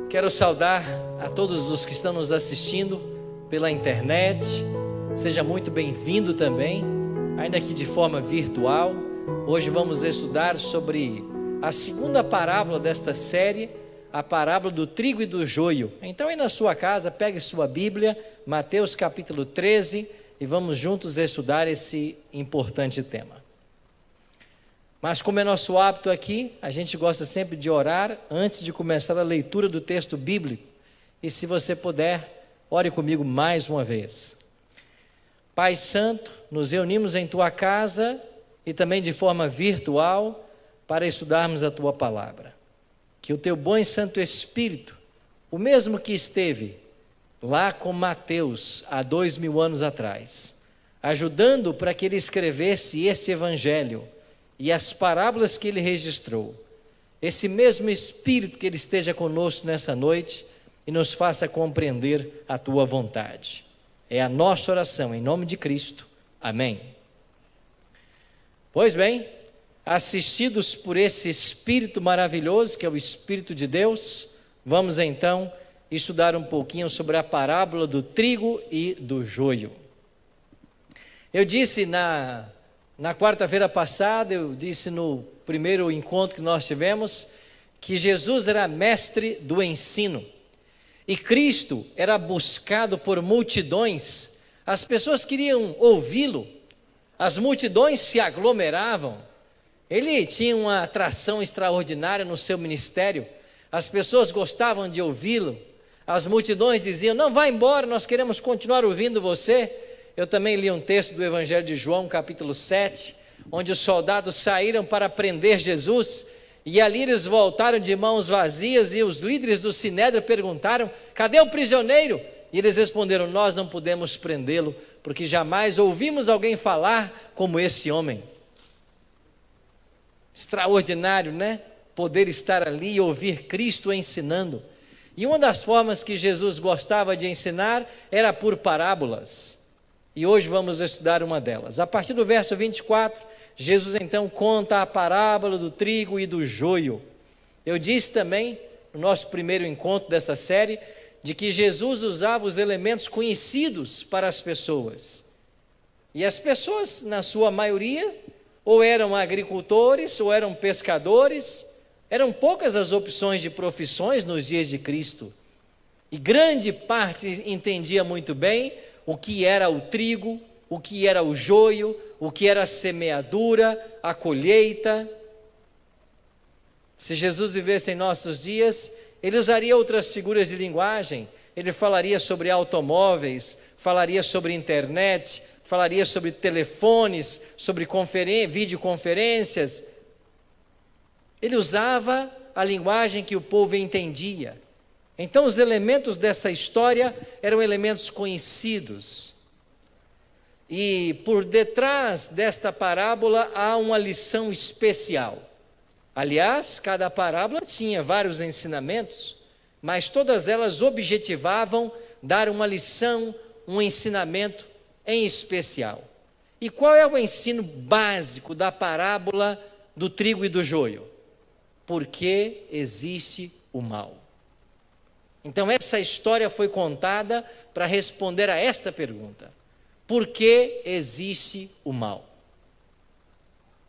Quero saudar a todos os que estão nos assistindo pela internet. Seja muito bem-vindo também, ainda que de forma virtual. Hoje vamos estudar sobre a segunda parábola desta série, a parábola do trigo e do joio. Então aí na sua casa, pegue sua Bíblia, Mateus capítulo 13, e vamos juntos estudar esse importante tema. Mas como é nosso hábito aqui, a gente gosta sempre de orar antes de começar a leitura do texto bíblico. E se você puder, ore comigo mais uma vez. Pai Santo, nos reunimos em Tua casa e também de forma virtual para estudarmos a Tua palavra. Que o Teu bom e Santo Espírito, o mesmo que esteve lá com Mateus há 2000 anos atrás, ajudando para que ele escrevesse esse evangelho, e as parábolas que ele registrou, esse mesmo Espírito que ele esteja conosco nessa noite e nos faça compreender a Tua vontade. É a nossa oração, em nome de Cristo. Amém. Pois bem, assistidos por esse Espírito maravilhoso, que é o Espírito de Deus, vamos então estudar um pouquinho sobre a parábola do trigo e do joio. Eu disse na quarta-feira passada, eu disse no primeiro encontro que nós tivemos, que Jesus era mestre do ensino, e Cristo era buscado por multidões. As pessoas queriam ouvi-lo, as multidões se aglomeravam, ele tinha uma atração extraordinária no seu ministério, as pessoas gostavam de ouvi-lo, as multidões diziam: não, vá embora, nós queremos continuar ouvindo você. Eu também li um texto do Evangelho de João, capítulo 7, onde os soldados saíram para prender Jesus, e ali eles voltaram de mãos vazias, e os líderes do Sinédrio perguntaram: cadê o prisioneiro? E eles responderam: nós não podemos prendê-lo, porque jamais ouvimos alguém falar como esse homem. Extraordinário, né? Poder estar ali e ouvir Cristo ensinando. E uma das formas que Jesus gostava de ensinar era por parábolas. E hoje vamos estudar uma delas. A partir do verso 24, Jesus então conta a parábola do trigo e do joio. Eu disse também, no nosso primeiro encontro dessa série, de que Jesus usava os elementos conhecidos para as pessoas. E as pessoas, na sua maioria, ou eram agricultores, ou eram pescadores. Eram poucas as opções de profissões nos dias de Cristo. E grande parte entendia muito bem o que era o trigo, o que era o joio, o que era a semeadura, a colheita. Se Jesus vivesse em nossos dias, ele usaria outras figuras de linguagem. Ele falaria sobre automóveis, falaria sobre internet, falaria sobre telefones, sobre videoconferências. Ele usava a linguagem que o povo entendia. Então os elementos dessa história eram elementos conhecidos. E por detrás desta parábola há uma lição especial. Aliás, cada parábola tinha vários ensinamentos, mas todas elas objetivavam dar uma lição, um ensinamento em especial. E qual é o ensino básico da parábola do trigo e do joio? Porque existe o mal. Então essa história foi contada para responder a esta pergunta: por que existe o mal?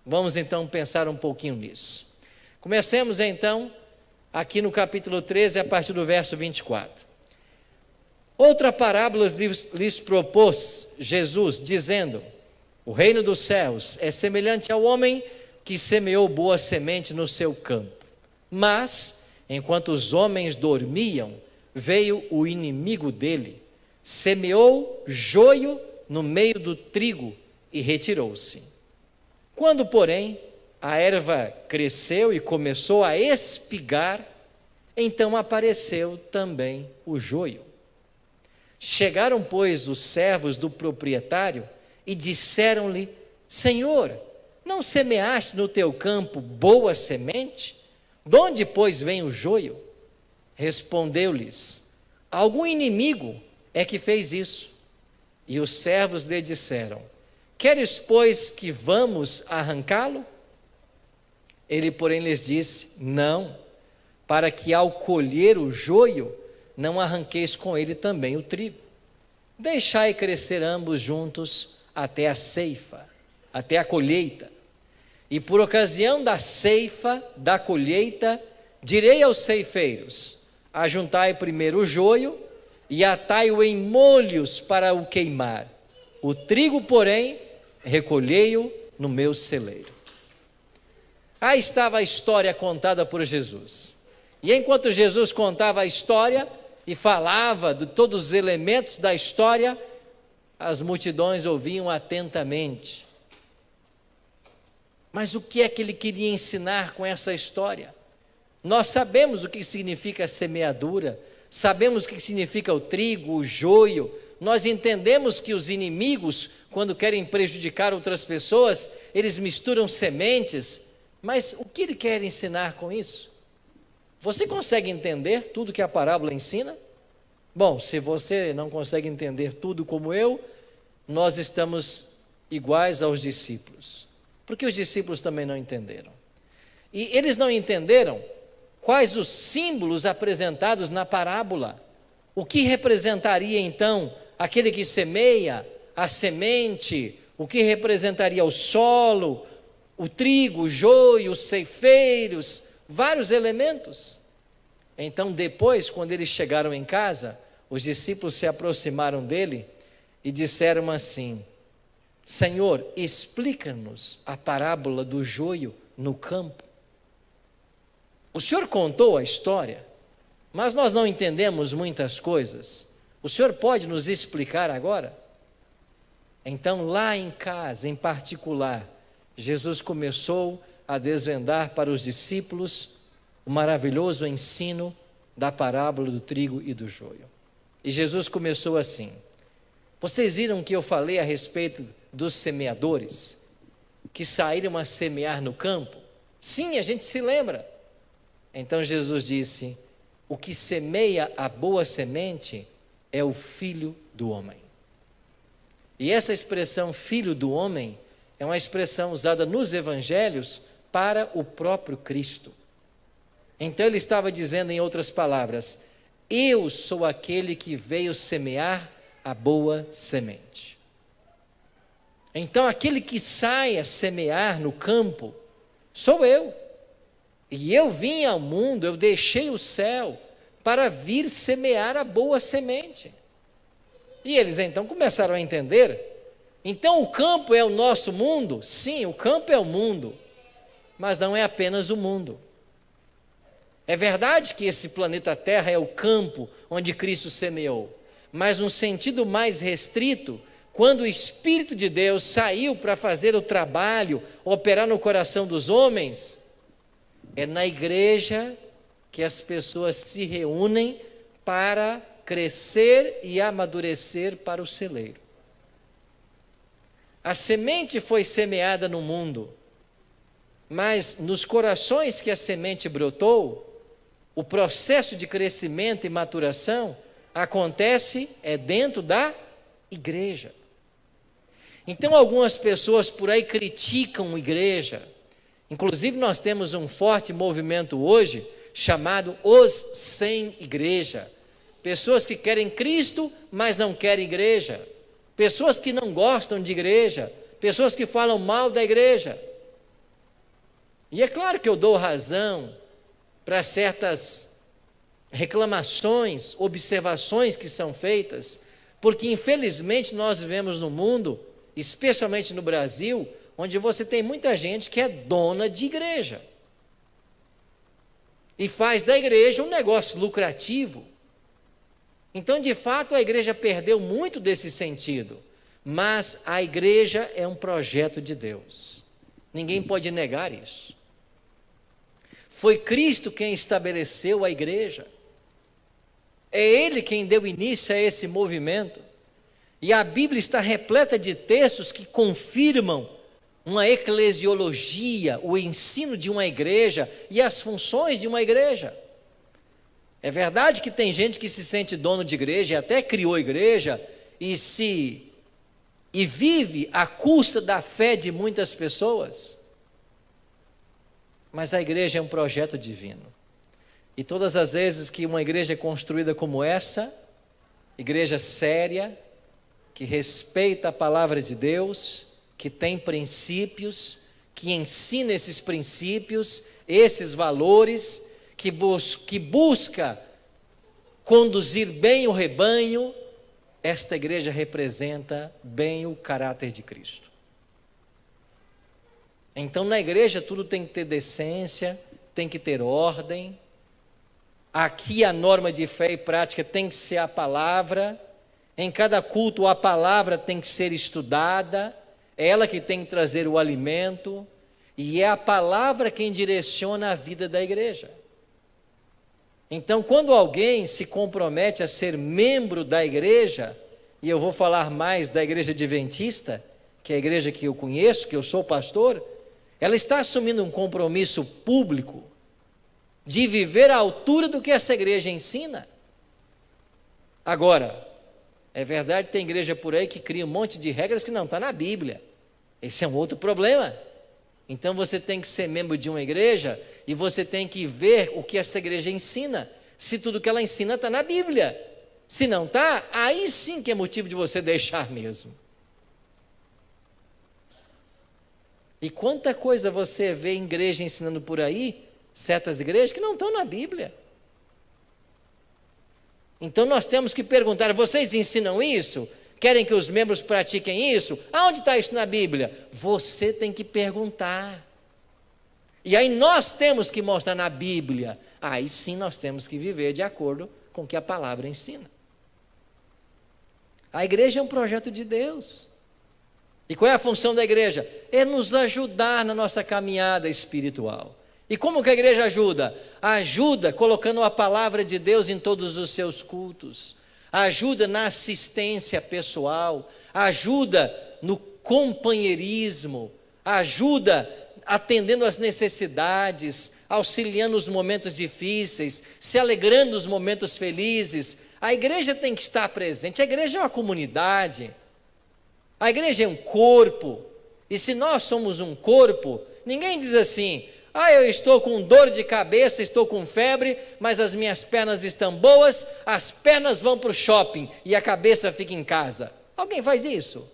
Vamos então pensar um pouquinho nisso. Comecemos então aqui no capítulo 13, a partir do verso 24. Outra parábola lhes propôs Jesus, dizendo: o reino dos céus é semelhante ao homem que semeou boa semente no seu campo. Mas, enquanto os homens dormiam, veio o inimigo dele, semeou joio no meio do trigo e retirou-se. Quando, porém, a erva cresceu e começou a espigar, então apareceu também o joio. Chegaram, pois, os servos do proprietário e disseram-lhe: Senhor, não semeaste no teu campo boa semente? De onde, pois, vem o joio? Respondeu-lhes: algum inimigo é que fez isso. E os servos lhe disseram: queres, pois, que vamos arrancá-lo? Ele, porém, lhes disse: não, para que ao colher o joio, não arranqueis com ele também o trigo. Deixai crescer ambos juntos até a ceifa, até a colheita. E por ocasião da ceifa, da colheita, direi aos ceifeiros: ajuntai primeiro o joio e atai-o em molhos para o queimar. O trigo, porém, recolhei-o no meu celeiro. Aí estava a história contada por Jesus. E enquanto Jesus contava a história e falava de todos os elementos da história, as multidões ouviam atentamente. Mas o que é que ele queria ensinar com essa história? Nós sabemos o que significa a semeadura, sabemos o que significa o trigo, o joio. Nós entendemos que os inimigos, quando querem prejudicar outras pessoas, eles misturam sementes. Mas o que ele quer ensinar com isso? Você consegue entender tudo que a parábola ensina? Bom, se você não consegue entender tudo como eu, nós estamos iguais aos discípulos, porque os discípulos também não entenderam. E eles não entenderam quais os símbolos apresentados na parábola. O que representaria então aquele que semeia, a semente, o que representaria o solo, o trigo, o joio, os ceifeiros, vários elementos. Então depois, quando eles chegaram em casa, os discípulos se aproximaram dele e disseram assim: Senhor, explica-nos a parábola do joio no campo. O Senhor contou a história, mas nós não entendemos muitas coisas. O Senhor pode nos explicar agora? Então, lá em casa, em particular, Jesus começou a desvendar para os discípulos o maravilhoso ensino da parábola do trigo e do joio. E Jesus começou assim: vocês viram que eu falei a respeito dos semeadores que saíram a semear no campo? Sim, a gente se lembra. Então Jesus disse: o que semeia a boa semente é o Filho do Homem. E essa expressão Filho do Homem é uma expressão usada nos evangelhos para o próprio Cristo. Então ele estava dizendo, em outras palavras: eu sou aquele que veio semear a boa semente. Então aquele que sai a semear no campo sou eu. E eu vim ao mundo, eu deixei o céu para vir semear a boa semente. E eles então começaram a entender. Então o campo é o nosso mundo? Sim, o campo é o mundo, mas não é apenas o mundo. É verdade que esse planeta Terra é o campo onde Cristo semeou, mas num sentido mais restrito, quando o Espírito de Deus saiu para fazer o trabalho, operar no coração dos homens, é na igreja que as pessoas se reúnem para crescer e amadurecer para o celeiro. A semente foi semeada no mundo, mas nos corações que a semente brotou, o processo de crescimento e maturação acontece dentro da igreja. Então algumas pessoas por aí criticam a igreja. Inclusive nós temos um forte movimento hoje chamado os sem igreja. Pessoas que querem Cristo, mas não querem igreja. Pessoas que não gostam de igreja. Pessoas que falam mal da igreja. E é claro que eu dou razão para certas reclamações, observações que são feitas, porque infelizmente nós vivemos num mundo, especialmente no Brasil, onde você tem muita gente que é dona de igreja e faz da igreja um negócio lucrativo. Então, de fato, a igreja perdeu muito desse sentido, mas a igreja é um projeto de Deus. Ninguém pode negar isso. Foi Cristo quem estabeleceu a igreja. É Ele quem deu início a esse movimento. E a Bíblia está repleta de textos que confirmam uma eclesiologia, o ensino de uma igreja e as funções de uma igreja. É verdade que tem gente que se sente dono de igreja e até criou igreja e vive à custa da fé de muitas pessoas. Mas a igreja é um projeto divino. E todas as vezes que uma igreja é construída como essa, igreja séria, que respeita a palavra de Deus, que tem princípios, que ensina esses princípios, esses valores, que busca conduzir bem o rebanho, esta igreja representa bem o caráter de Cristo. Então, na igreja tudo tem que ter decência, tem que ter ordem. Aqui a norma de fé e prática tem que ser a palavra. Em cada culto a palavra tem que ser estudada. É ela que tem que trazer o alimento. E é a palavra quem direciona a vida da igreja. Então, quando alguém se compromete a ser membro da igreja, e eu vou falar mais da igreja adventista, que é a igreja que eu conheço, que eu sou pastor, ela está assumindo um compromisso público de viver à altura do que essa igreja ensina. Agora, é verdade que tem igreja por aí que cria um monte de regras que não está na Bíblia. Esse é um outro problema. Então você tem que ser membro de uma igreja e você tem que ver o que essa igreja ensina. Se tudo que ela ensina está na Bíblia. Se não está, aí sim que é motivo de você deixar mesmo. E quanta coisa você vê em igreja ensinando por aí, certas igrejas que não estão na Bíblia. Então nós temos que perguntar, vocês ensinam isso? Querem que os membros pratiquem isso? Aonde está isso na Bíblia? Você tem que perguntar. E aí nós temos que mostrar na Bíblia. Aí sim nós temos que viver de acordo com o que a palavra ensina. A igreja é um projeto de Deus. E qual é a função da igreja? É nos ajudar na nossa caminhada espiritual. E como que a igreja ajuda? Ajuda colocando a palavra de Deus em todos os seus cultos. Ajuda na assistência pessoal, ajuda no companheirismo, ajuda atendendo às necessidades, auxiliando nos momentos difíceis, se alegrando nos momentos felizes. A igreja tem que estar presente, a igreja é uma comunidade, a igreja é um corpo, e se nós somos um corpo, ninguém diz assim, eu estou com dor de cabeça, estou com febre, mas as minhas pernas estão boas, as pernas vão para o shopping e a cabeça fica em casa. Alguém faz isso?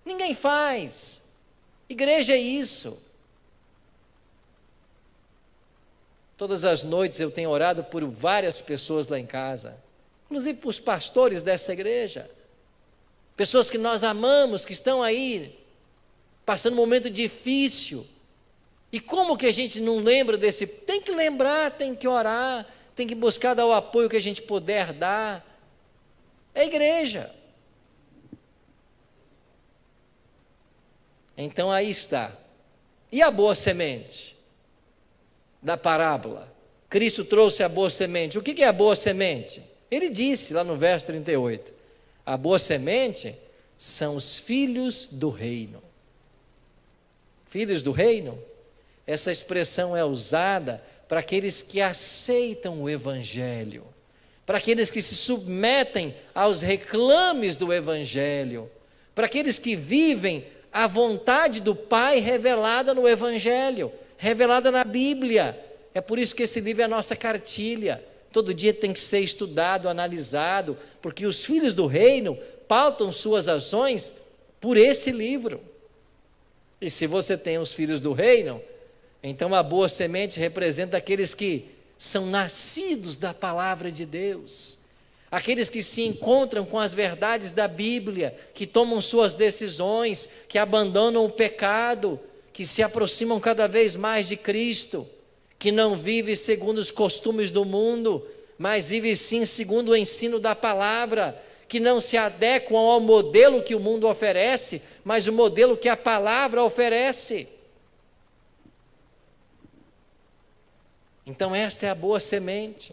Ninguém faz. Igreja é isso. Todas as noites eu tenho orado por várias pessoas lá em casa, inclusive por os pastores dessa igreja, pessoas que nós amamos, que estão aí, passando um momento difícil. E como que a gente não lembra desse? Tem que lembrar, tem que orar, tem que buscar dar o apoio que a gente puder dar. É igreja. Então aí está. E a boa semente da parábola? Cristo trouxe a boa semente. O que é a boa semente? Ele disse lá no verso 38, a boa semente são os filhos do reino. Filhos do reino? Essa expressão é usada para aqueles que aceitam o Evangelho, para aqueles que se submetem aos reclames do Evangelho, para aqueles que vivem a vontade do Pai revelada no Evangelho, revelada na Bíblia. É por isso que esse livro é a nossa cartilha. Todo dia tem que ser estudado, analisado, porque os filhos do reino pautam suas ações por esse livro. E se você tem os filhos do reino, então a boa semente representa aqueles que são nascidos da palavra de Deus, aqueles que se encontram com as verdades da Bíblia, que tomam suas decisões, que abandonam o pecado, que se aproximam cada vez mais de Cristo, que não vive segundo os costumes do mundo, mas vive sim segundo o ensino da palavra, que não se adequam ao modelo que o mundo oferece, mas o modelo que a palavra oferece. Então esta é a boa semente.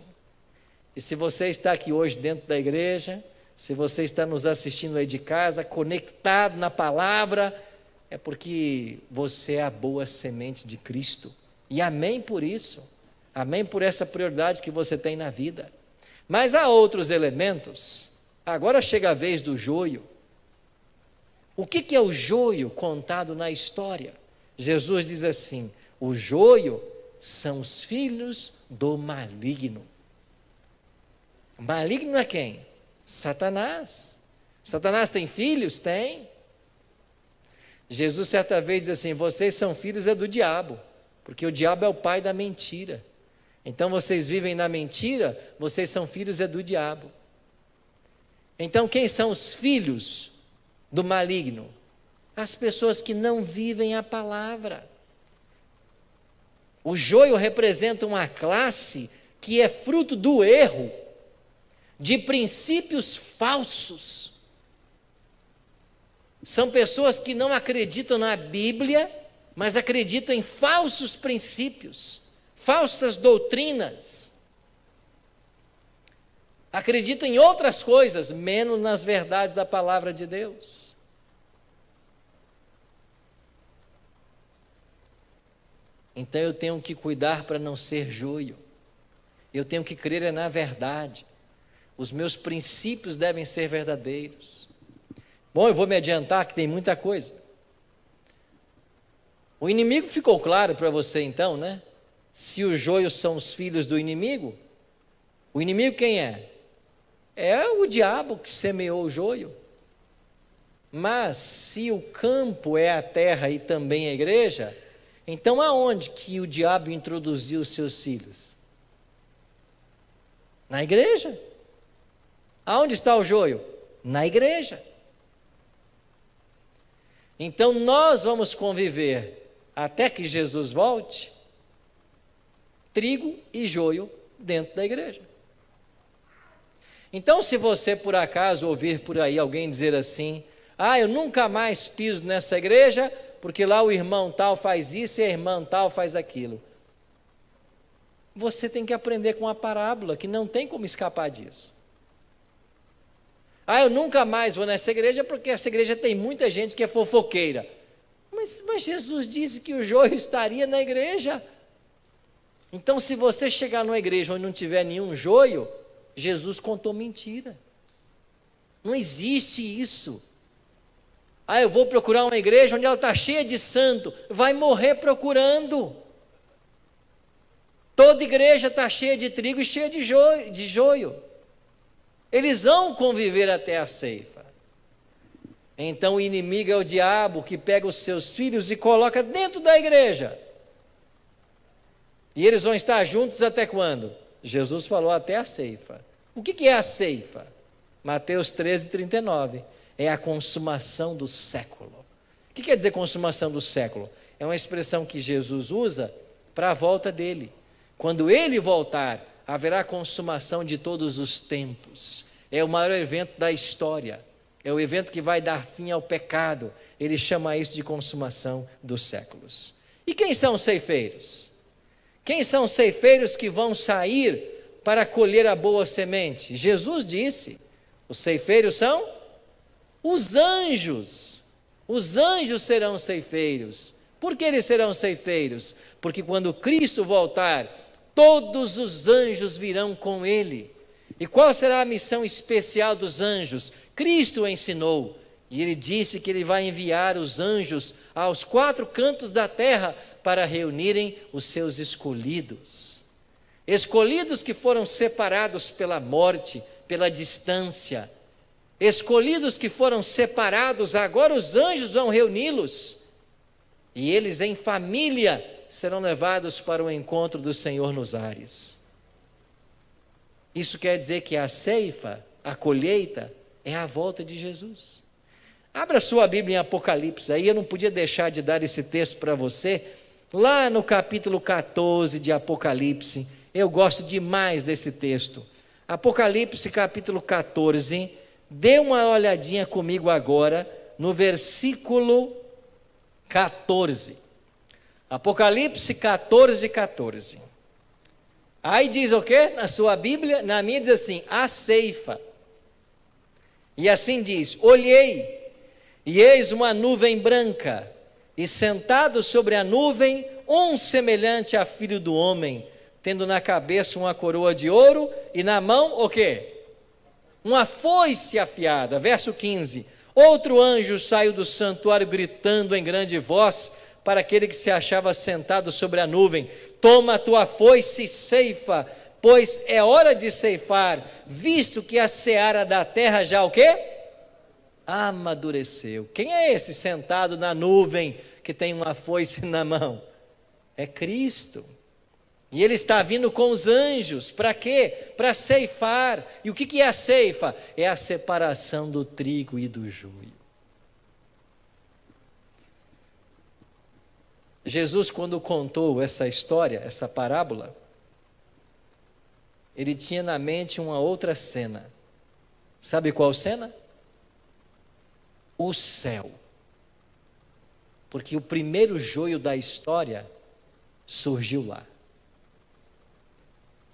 E se você está aqui hoje dentro da igreja, se você está nos assistindo aí de casa, conectado na palavra, é porque você é a boa semente de Cristo. E amém por isso. Amém por essa prioridade que você tem na vida. Mas há outros elementos. Agora chega a vez do joio. O que é o joio contado na história? Jesus diz assim: o joio são os filhos do maligno. Maligno é quem? Satanás. Satanás tem filhos? Tem. Jesus certa vez diz assim: vocês são filhos do diabo, porque o diabo é o pai da mentira. Então vocês vivem na mentira, vocês são filhos do diabo. Então quem são os filhos do maligno? As pessoas que não vivem a palavra. O joio representa uma classe que é fruto do erro, de princípios falsos. São pessoas que não acreditam na Bíblia, mas acreditam em falsos princípios, falsas doutrinas. Acreditam em outras coisas, menos nas verdades da palavra de Deus. Então eu tenho que cuidar para não ser joio. Eu tenho que crer na verdade. Os meus princípios devem ser verdadeiros. Bom, eu vou me adiantar que tem muita coisa. O inimigo ficou claro para você então, né? Se os joios são os filhos do inimigo, o inimigo quem é? É o diabo que semeou o joio. Mas se o campo é a terra e também a igreja, então aonde que o diabo introduziu os seus filhos? Na igreja. Aonde está o joio? Na igreja. Então nós vamos conviver até que Jesus volte, trigo e joio dentro da igreja. Então se você por acaso ouvir por aí alguém dizer assim: eu nunca mais piso nessa igreja, porque lá o irmão tal faz isso e a irmã tal faz aquilo. Você tem que aprender com a parábola, que não tem como escapar disso. Eu nunca mais vou nessa igreja, porque essa igreja tem muita gente que é fofoqueira. Mas Jesus disse que o joio estaria na igreja. Então se você chegar numa igreja onde não tiver nenhum joio, Jesus contou mentira. Não existe isso. Eu vou procurar uma igreja onde ela está cheia de santo. Vai morrer procurando. Toda igreja está cheia de trigo e cheia de joio. Eles vão conviver até a ceifa. Então o inimigo é o diabo que pega os seus filhos e coloca dentro da igreja. E eles vão estar juntos até quando? Jesus falou até a ceifa. O que é a ceifa? Mateus 13:39. É a consumação do século. O que quer dizer consumação do século? É uma expressão que Jesus usa para a volta dele. Quando ele voltar, haverá consumação de todos os tempos. É o maior evento da história. É o evento que vai dar fim ao pecado. Ele chama isso de consumação dos séculos. E quem são os ceifeiros? Quem são os ceifeiros que vão sair para colher a boa semente? Jesus disse: os ceifeiros são os anjos. Os anjos serão ceifeiros. Por que eles serão ceifeiros? Porque quando Cristo voltar, todos os anjos virão com ele. E qual será a missão especial dos anjos? Cristo ensinou, e ele disse que ele vai enviar os anjos aos 4 cantos da terra para reunirem os seus escolhidos. Escolhidos que foram separados pela morte, pela distância. Escolhidos que foram separados, agora os anjos vão reuni-los. E eles em família serão levados para o encontro do Senhor nos ares. Isso quer dizer que a ceifa, a colheita, é a volta de Jesus. Abra sua Bíblia em Apocalipse, aí eu não podia deixar de dar esse texto para você, lá no capítulo 14 de Apocalipse. Eu gosto demais desse texto. Apocalipse capítulo 14, dê uma olhadinha comigo agora no versículo 14. Apocalipse 14, 14. Aí diz o quê? Na sua Bíblia, na minha diz assim: a ceifa. E assim diz: olhei, e eis uma nuvem branca, e sentado sobre a nuvem, um semelhante a filho do homem, tendo na cabeça uma coroa de ouro, e na mão o quê? Uma foice afiada. Verso 15. Outro anjo saiu do santuário gritando em grande voz para aquele que se achava sentado sobre a nuvem: toma a tua foice e ceifa, pois é hora de ceifar, visto que a seara da terra já o quê? Amadureceu. Quem é esse sentado na nuvem que tem uma foice na mão? É Cristo. E Ele está vindo com os anjos, para quê? Para ceifar. E o que é a ceifa? É a separação do trigo e do joio. Jesus, quando contou essa história, essa parábola, ele tinha na mente uma outra cena. Sabe qual cena? O céu. Porque o primeiro joio da história surgiu lá.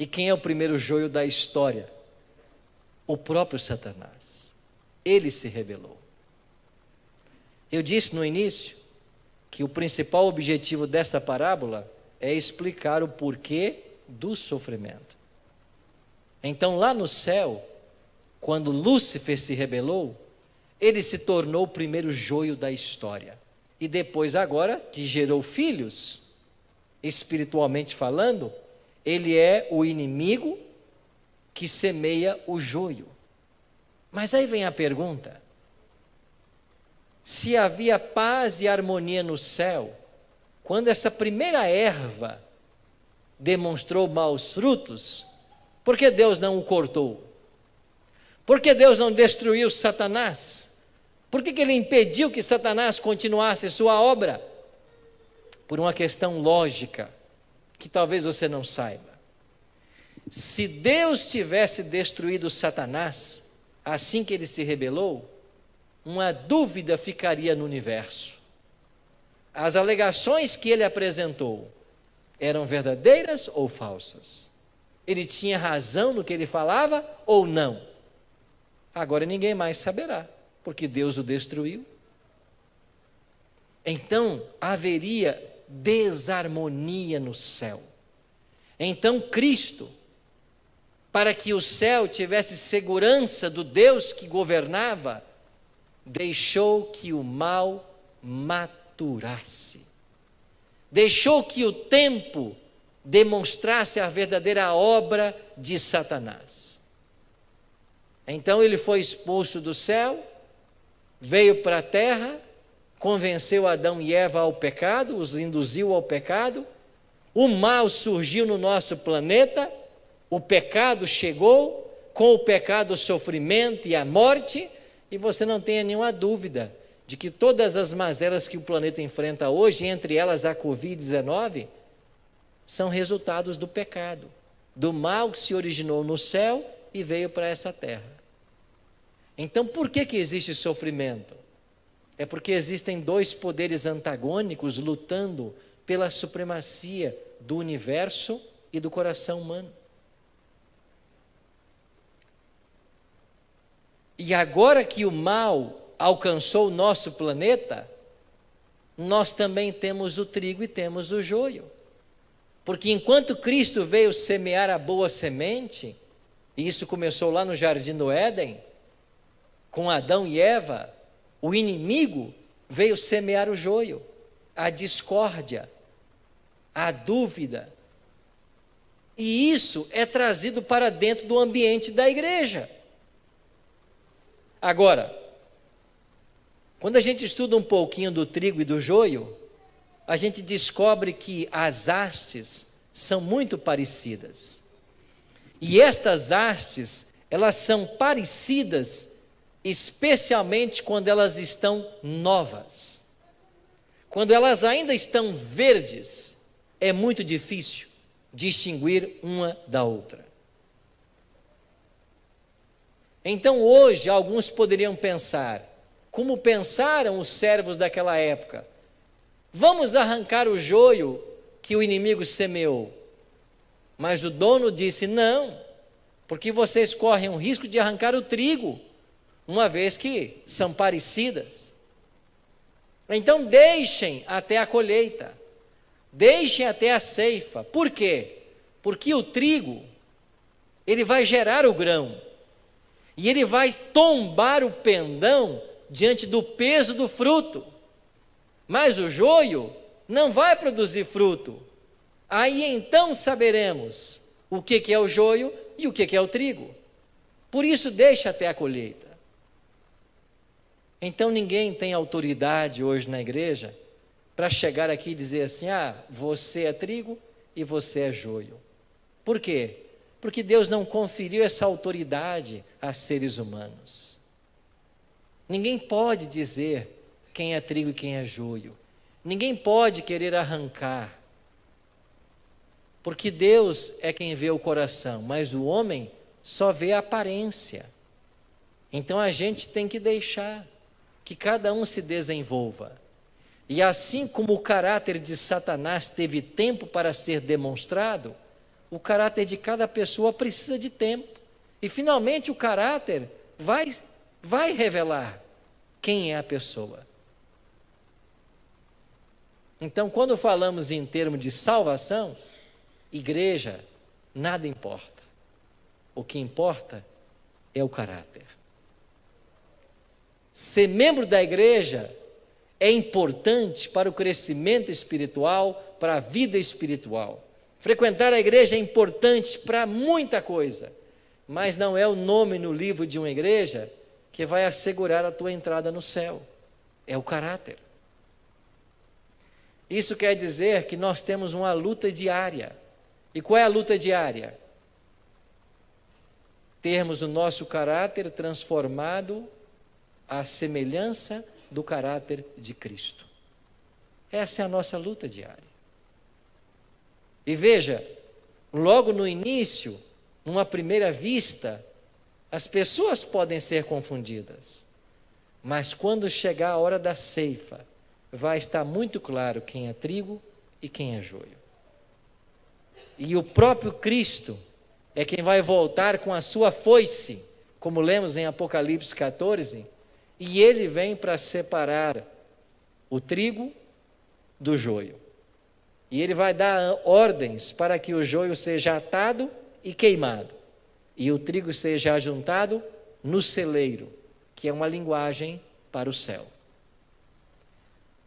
E quem é o primeiro joio da história? O próprio Satanás. Ele se rebelou. Eu disse no início que o principal objetivo dessa parábola é explicar o porquê do sofrimento. Então, lá no céu, quando Lúcifer se rebelou, ele se tornou o primeiro joio da história. E depois, agora, que gerou filhos, espiritualmente falando, ele é o inimigo que semeia o joio. Mas aí vem a pergunta: se havia paz e harmonia no céu, quando essa primeira erva demonstrou maus frutos, por que Deus não o cortou? Por que Deus não destruiu Satanás? Por que Ele impediu que Satanás continuasse sua obra? Por uma questão lógica, que talvez você não saiba. Se Deus tivesse destruído Satanás, assim que ele se rebelou, uma dúvida ficaria no universo. As alegações que ele apresentou eram verdadeiras ou falsas? Ele tinha razão no que ele falava ou não? Agora ninguém mais saberá, porque Deus o destruiu. Então haveria desarmonia no céu. Então Cristo, para que o céu tivesse segurança do Deus que governava, deixou que o mal maturasse. Deixou que o tempo demonstrasse a verdadeira obra de Satanás. Então ele foi expulso do céu, veio para a terra, convenceu Adão e Eva ao pecado, os induziu ao pecado, o mal surgiu no nosso planeta, o pecado chegou, com o pecado o sofrimento e a morte, e você não tenha nenhuma dúvida de que todas as mazelas que o planeta enfrenta hoje, entre elas a Covid-19, são resultados do pecado, do mal que se originou no céu e veio para essa terra. Então, por que existe sofrimento? É porque existem dois poderes antagônicos lutando pela supremacia do universo e do coração humano. E agora que o mal alcançou o nosso planeta, nós também temos o trigo e temos o joio. Porque enquanto Cristo veio semear a boa semente, e isso começou lá no Jardim do Éden, com Adão e Eva, o inimigo veio semear o joio, a discórdia, a dúvida. E isso é trazido para dentro do ambiente da igreja. Agora, quando a gente estuda um pouquinho do trigo e do joio, a gente descobre que as hastes são muito parecidas. E estas hastes, elas são parecidas especialmente quando elas estão novas. Quando elas ainda estão verdes, é muito difícil distinguir uma da outra. Então hoje alguns poderiam pensar, como pensaram os servos daquela época: vamos arrancar o joio que o inimigo semeou. Mas o dono disse: não, porque vocês correm o risco de arrancar o trigo, uma vez que são parecidas. Então deixem até a colheita, deixem até a ceifa. Por quê? Porque o trigo, ele vai gerar o grão, e ele vai tombar o pendão diante do peso do fruto. Mas o joio não vai produzir fruto. Aí então saberemos o que é o joio e o que é o trigo. Por isso deixa até a colheita. Então ninguém tem autoridade hoje na igreja para chegar aqui e dizer assim: você é trigo e você é joio. Por quê? Porque Deus não conferiu essa autoridade a seres humanos. Ninguém pode dizer quem é trigo e quem é joio. Ninguém pode querer arrancar. Porque Deus é quem vê o coração, mas o homem só vê a aparência. Então a gente tem que deixar que cada um se desenvolva. E assim como o caráter de Satanás teve tempo para ser demonstrado, o caráter de cada pessoa precisa de tempo. E finalmente o caráter vai revelar quem é a pessoa. Então, quando falamos em termos de salvação, igreja, nada importa. O que importa é o caráter. Ser membro da igreja é importante para o crescimento espiritual, para a vida espiritual. Frequentar a igreja é importante para muita coisa, mas não é o nome no livro de uma igreja que vai assegurar a tua entrada no céu. É o caráter. Isso quer dizer que nós temos uma luta diária. E qual é a luta diária? Termos o nosso caráter transformado à semelhança do caráter de Cristo. Essa é a nossa luta diária. E veja, logo no início, numa primeira vista, as pessoas podem ser confundidas. Mas quando chegar a hora da ceifa, vai estar muito claro quem é trigo e quem é joio. E o próprio Cristo é quem vai voltar com a sua foice, como lemos em Apocalipse 14, e ele vem para separar o trigo do joio. E ele vai dar ordens para que o joio seja atado e queimado, e o trigo seja ajuntado no celeiro, que é uma linguagem para o céu.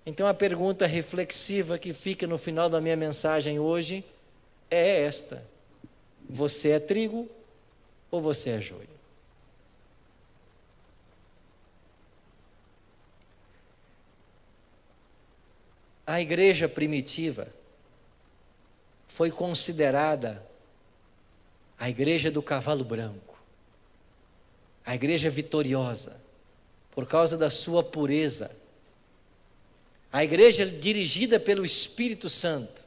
Então a pergunta reflexiva que fica no final da minha mensagem hoje é esta: você é trigo ou você é joio? A igreja primitiva foi considerada a igreja do cavalo branco, a igreja vitoriosa, por causa da sua pureza. A igreja dirigida pelo Espírito Santo,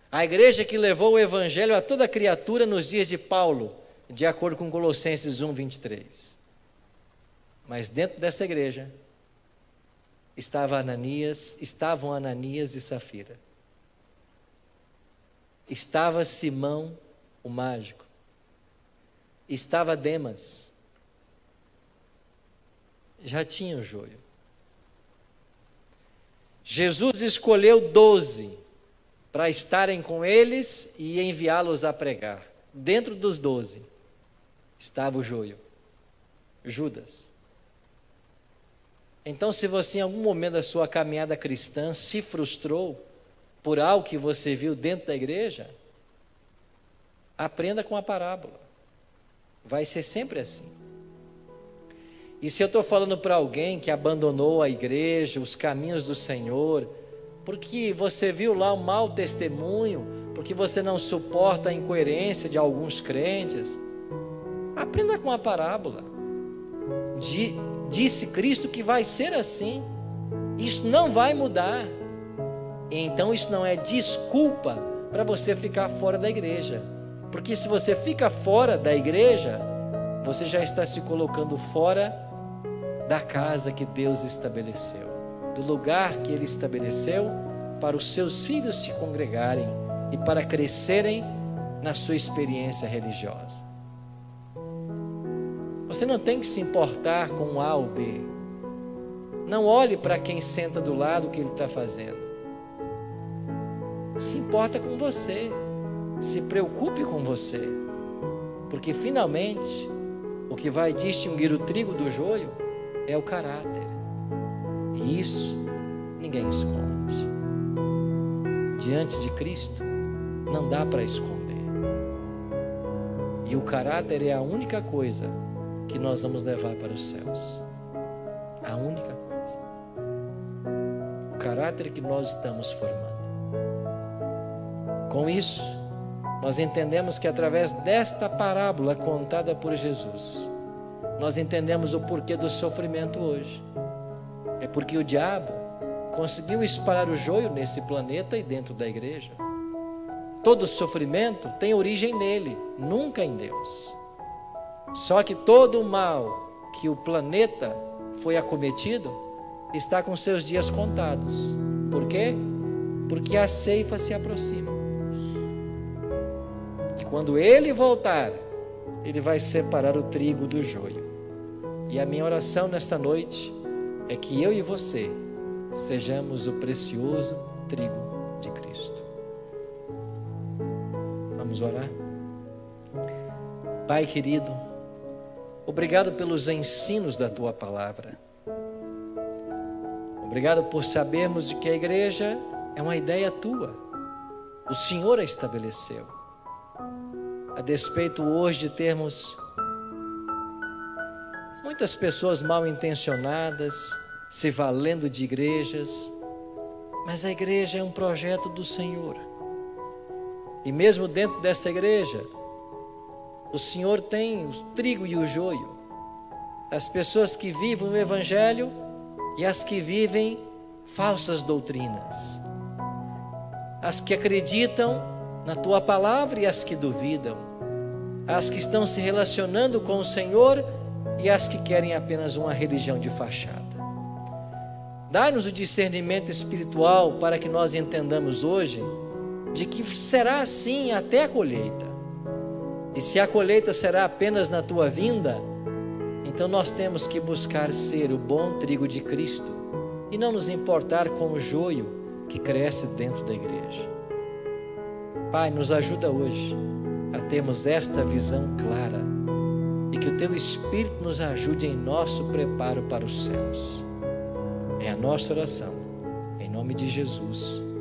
a igreja que levou o evangelho a toda criatura nos dias de Paulo, de acordo com Colossenses 1:23. Mas dentro dessa igreja estavam Ananias e Safira. Estava Simão, o mágico. Estava Demas. Já tinha o joio. Jesus escolheu 12 para estarem com eles e enviá-los a pregar. Dentro dos 12 estava o joio, Judas. Então, se você em algum momento da sua caminhada cristã se frustrou por algo que você viu dentro da igreja, aprenda com a parábola. Vai ser sempre assim. E se eu estou falando para alguém que abandonou a igreja, os caminhos do Senhor, porque você viu lá um mau testemunho, porque você não suporta a incoerência de alguns crentes, aprenda com a parábola. Disse Cristo que vai ser assim. Isso não vai mudar. Então isso não é desculpa para você ficar fora da igreja. Porque se você fica fora da igreja, você já está se colocando fora da casa que Deus estabeleceu, do lugar que Ele estabeleceu para os seus filhos se congregarem e para crescerem na sua experiência religiosa. Você não tem que se importar com A ou B. Não olhe para quem senta do lado o que ele está fazendo. Se importa com você. Se preocupe com você. Porque finalmente o que vai distinguir o trigo do joio é o caráter. E isso ninguém esconde. Diante de Cristo não dá para esconder. E o caráter é a única coisa que nós vamos levar para os céus. A única coisa. O caráter que nós estamos formando. Com isso, nós entendemos que através desta parábola contada por Jesus, nós entendemos o porquê do sofrimento hoje. É porque o diabo conseguiu espalhar o joio nesse planeta e dentro da igreja. Todo sofrimento tem origem nele, nunca em Deus. Só que todo o mal que o planeta foi acometido está com seus dias contados. Por quê? Porque a ceifa se aproxima. E quando ele voltar, ele vai separar o trigo do joio. E a minha oração nesta noite é que eu e você sejamos o precioso trigo de Cristo. Vamos orar? Pai querido, obrigado pelos ensinos da Tua palavra. Obrigado por sabermos de que a igreja é uma ideia Tua. O Senhor a estabeleceu. A despeito hoje de termos muitas pessoas mal intencionadas, se valendo de igrejas, mas a igreja é um projeto do Senhor. E mesmo dentro dessa igreja, o Senhor tem o trigo e o joio, as pessoas que vivem o Evangelho e as que vivem falsas doutrinas, as que acreditam na Tua palavra e as que duvidam, as que estão se relacionando com o Senhor e as que querem apenas uma religião de fachada. Dá-nos o discernimento espiritual para que nós entendamos hoje de que será assim até a colheita. E se a colheita será apenas na Tua vinda, então nós temos que buscar ser o bom trigo de Cristo e não nos importar com o joio que cresce dentro da igreja. Pai, nos ajuda hoje a termos esta visão clara e que o Teu Espírito nos ajude em nosso preparo para os céus. É a nossa oração, em nome de Jesus.